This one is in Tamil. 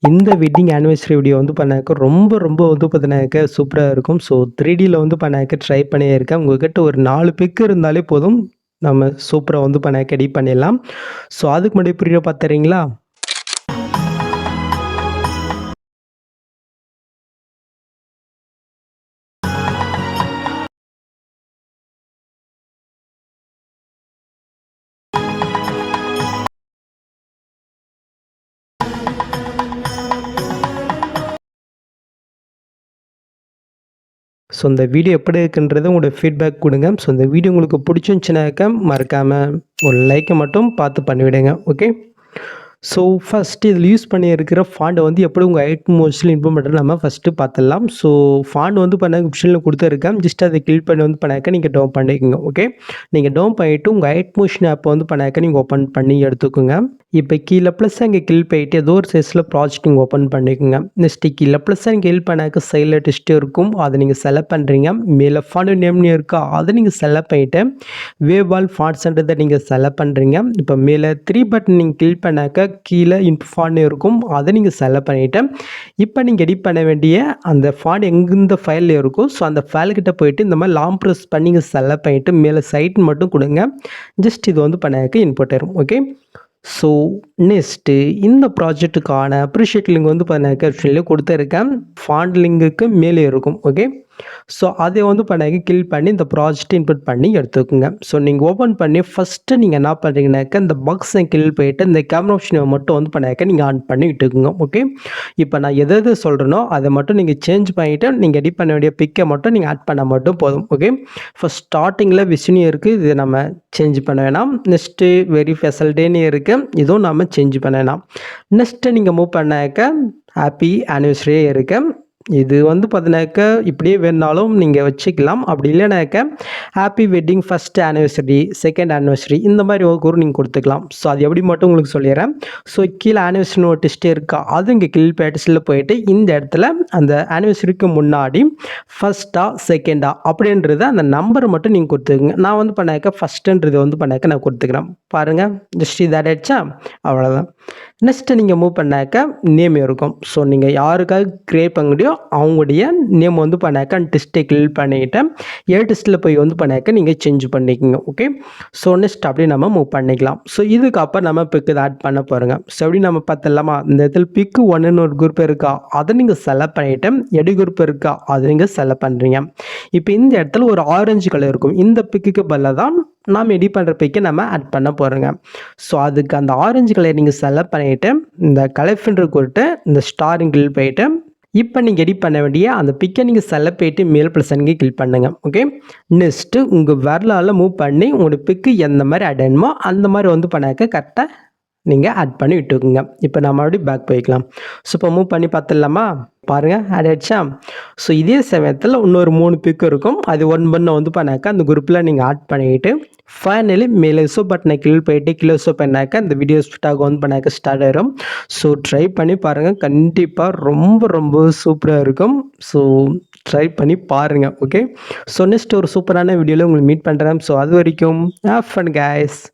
இந்த வெட்டிங் ஆனிவர்சரி வீடியோ வந்து பண்ணாக்க ரொம்ப வந்து பார்த்தீங்கன்னாக்க சூப்பரா இருக்கும். ஸோ 3Dல வந்து பண்ணாக்க ட்ரை பண்ணியிருக்கேன். உங்ககிட்ட ஒரு 4 பிக் இருந்தாலே போதும். நம்ம சூப்பரா வந்து பண்ணாக்க எடிட் பண்ணிடலாம். ஸோ அதுக்கு முன்னாடி வீடியோ பார்த்துறீங்களா? ஸோ இந்த வீடியோ எப்படி இருக்குன்றத உங்களோட ஃபீட்பேக் கொடுங்க. ஸோ இந்த வீடியோ உங்களுக்கு பிடிச்சிருந்துச்சுனாக்கா மறக்காம ஒரு லைக்கை மட்டும் பார்த்து பண்ணிவிடுங்க. ஓகே. ஸோ ஃபஸ்ட்டு இதில் யூஸ் பண்ணியிருக்கிற ஃபாண்ட்டை வந்து எப்படி உங்கள் ஹைட் மோஷனில் இம்ப்ரூவ் பண்ணுறது நம்ம ஃபஸ்ட்டு பார்த்துடலாம். ஸோ ஃபாண்ட் வந்து பண்ண ஆப்ஷனில் கொடுத்துருக்கேன். ஜஸ்ட் அதை கிளிக் பண்ணி வந்து பண்ணாக்க நீங்கள் டவுன் பண்ணிக்கோங்க. ஓகே. நீங்கள் டவுன் பண்ணிவிட்டு உங்கள் ஹைட் மோஷன் ஆப்பை வந்து பண்ணாக்க நீங்கள் ஓப்பன் பண்ணி எடுத்துக்கோங்க. இப்போ கீழே ப்ளஸ் அங்கே கிளிக் பண்ணிட்டு ஏதோ ஒரு சைஸில் ப்ராஜெக்ட் நீங்கள் ஓப்பன் பண்ணிக்கோங்க. நெக்ஸ்ட்டு கீழே ப்ளஸ் அங்கே கிளிக் பண்ணாக்க சைடில் டெஸ்ட் இருக்கும். அதை நீங்கள் செலக்ட் பண்ணுறீங்க. மேலே ஃபாண்ட் நேம்னு இருக்கா அதை நீங்கள் செலக்ட் பண்ணிவிட்டு வேவால் ஃபாண்ட்ஸ்ன்றதை நீங்கள் செலக்ட் பண்ணுறீங்க. இப்போ மேலே 3 பட்டன் நீங்கள் கிளிக் பண்ணாக்க கீழே ஃபாண்ட் இருக்கும். அதை நீங்கள் செலக்ட் பண்ணிவிட்டு இப்போ நீங்கள் எடிட் பண்ண வேண்டிய அந்த ஃபாண்ட் எந்த ஃபைலில் இருக்கோ ஸோ அந்த ஃபைல்கிட்ட போயிட்டு இந்த மாதிரி லாங் ப்ரெஸ் பண்ணி நீங்கள் செலக்ட் பண்ணிவிட்டு மேலே சைட் மட்டும் கொடுங்க. ஜஸ்ட் இது வந்து பண்ணாக்க இன்புட் ஆயிரும். ஓகே. ஸோ நெக்ஸ்ட்டு இந்த ப்ராஜெக்ட்டுக்கான அப்ரிஷியேட் லிங்க் வந்து பார்த்தீங்கன்னா கொடுத்துருக்கேன். ஃபாண்ட் லிங்குக்கு மேலே இருக்கும். ஓகே. ஸோ அதை வந்து பண்ணாக்க கிளிக் பண்ணி இந்த ப்ராஜெக்ட் இன்புட் பண்ணி எடுத்துக்கோங்க. ஸோ நீங்கள் ஓப்பன் பண்ணி ஃபஸ்ட்டு நீங்கள் என்ன பண்ணுறீங்கனாக்கா இந்த பாக்ஸை கிளிக் போயிட்டு இந்த கேமரா ஆப்ஷனை மட்டும் வந்து பண்ணாக்க நீங்கள் ஆன் பண்ணி விட்டுக்குங்க. ஓகே. இப்போ நான் எது சொல்கிறேனோ அதை மட்டும் நீங்கள் சேஞ்ச் பண்ணிவிட்டு நீங்கள் எடிட் பண்ண வேண்டிய பிக்கை மட்டும் நீங்கள் ஆட் பண்ணால் மட்டும் போதும். ஓகே. ஃபஸ்ட் ஸ்டார்டிங்கில் விஷ்னு இருக்குது. இது நம்ம சேஞ்ச் பண்ண வேணாம். நெக்ஸ்ட்டு வெரி ஸ்பெஷல் டேன்னு இருக்குது. இதுவும் நம்ம சேஞ்ச் பண்ண வேணாம். நெக்ஸ்ட்டு நீங்கள் மூவ் பண்ணாக்க ஹாப்பி ஆனிவர்சரியே இருக்குது. இது வந்து பார்த்தீங்கன்னாக்க இப்படியே வேணுனாலும் நீங்கள் வச்சுக்கலாம். அப்படி இல்லைனாக்க happy wedding first anniversary, second anniversary இந்த மாதிரி ஒரு நீங்கள் கொடுத்துக்கலாம். ஸோ அது எப்படி மட்டும் உங்களுக்கு சொல்லிடுறேன். ஸோ கீழே ஆனிவர்சரி ஒரு டெஸ்ட்டே இருக்கா அது இங்கே கிளிக் பேட்டஸில் போயிட்டு இந்த இடத்துல அந்த ஆனிவர்சரிக்கு முன்னாடி ஃபஸ்ட்டா செகண்டா அப்படின்றத அந்த நம்பரை மட்டும் நீங்கள் கொடுத்துக்குங்க. நான் வந்து பண்ணாக்க ஃபஸ்ட்டுன்றது வந்து பண்ணாக்க நான் கொடுத்துக்கிறேன். பாருங்கள் ஜஸ்ட் இது ஆயிடுச்சா அவ்வளோதான். நெக்ஸ்ட்டு நீங்கள் மூவ் பண்ணாக்க நேம் இருக்கும். ஸோ நீங்கள் யாருக்காக க்ரியேட் பண்ண முடியும் அவங்களுடைய நேம் வந்து பண்ணாக்க டெஸ்ட்டை கிளிக் பண்ணிவிட்டு டெஸ்ட்டில் போய் வந்து பண்ணாக்க நீங்கள் சேஞ்ச் பண்ணிக்கோங்க. ஓகே. ஸோ நெக்ஸ்ட் அப்படியே நம்ம மூவ் பண்ணிக்கலாம். ஸோ இதுக்கப்புறம் நம்ம பிக்கு ஆட் பண்ண போகிறோங்க. ஸோ எப்படி நம்ம பார்த்துடலாமா? இந்த இடத்துல பிக்கு 1ன்னு ஒரு குரூப் இருக்கா அதை நீங்கள் செலக்ட் பண்ணிவிட்டு எடி குரூப் இருக்கா அதை நீங்கள் செலக்ட் பண்ணுறீங்க. இப்போ இந்த இடத்துல ஒரு ஆரஞ்சு கலர் இருக்கும். இந்த பிக்குக்கு பதிலாக தான் நாம் எடிட் பண்ணுற பிக்கை நம்ம ஆட் பண்ண போகிறோங்க. ஸோ அதுக்கு அந்த ஆரஞ்சு கலர் நீங்கள் செலக்ட் பண்ணிவிட்டு இந்த கலர்ஃபின்ற கொடுத்து இந்த ஸ்டாரிங் கிளிக் போயிட்டு இப்போ நீங்கள் எடிட் பண்ண வேண்டிய அந்த பிக்கை நீங்கள் செலக்ட் போயிட்டு மேல் ப்ளஸ் அங்கே கிளிக் பண்ணுங்கள். ஓகே. நெக்ஸ்ட்டு உங்கள் விரலால் மூவ் பண்ணி உங்களோட பிக்கு எந்த மாதிரி ஆட் ஆகணுமோ அந்த மாதிரி வந்து பண்ணாக்க கரெக்டாக நீங்கள் ஆட் பண்ணி விட்டுக்குங்க. இப்போ நம்ம மறுபடியும் பேக் போய்க்கலாம். ஸோ இப்போ மூவ் பண்ணி பார்த்துடலாமா? பாருங்கள் ஆட் ஆகிடுச்சா? ஸோ இதே சமயத்தில் இன்னொரு 3 பிக் இருக்கும். அது ஒன் பண்ண வந்து பண்ணாக்க அந்த குரூப்பில் நீங்கள் ஆட் பண்ணிவிட்டு ஃபைனலி மேலே ஸோ பட்டனை கிளிக் போயிட்டு கீழே ஸோ பண்ணாக்க இந்த வீடியோ ஸ்டாக் வந்து பண்ணாக்க ஸ்டார்ட் ஆயிரும். ஸோ ட்ரை பண்ணி பாருங்கள். கண்டிப்பாக ரொம்ப சூப்பராக இருக்கும். ஸோ ட்ரை பண்ணி பாருங்கள். ஓகே. ஸோ நெக்ஸ்ட் ஒரு சூப்பரான வீடியோவில் உங்களுக்கு மீட் பண்ணுறேன். ஸோ அது வரைக்கும் ஹேவ் ஃபன் கைஸ்.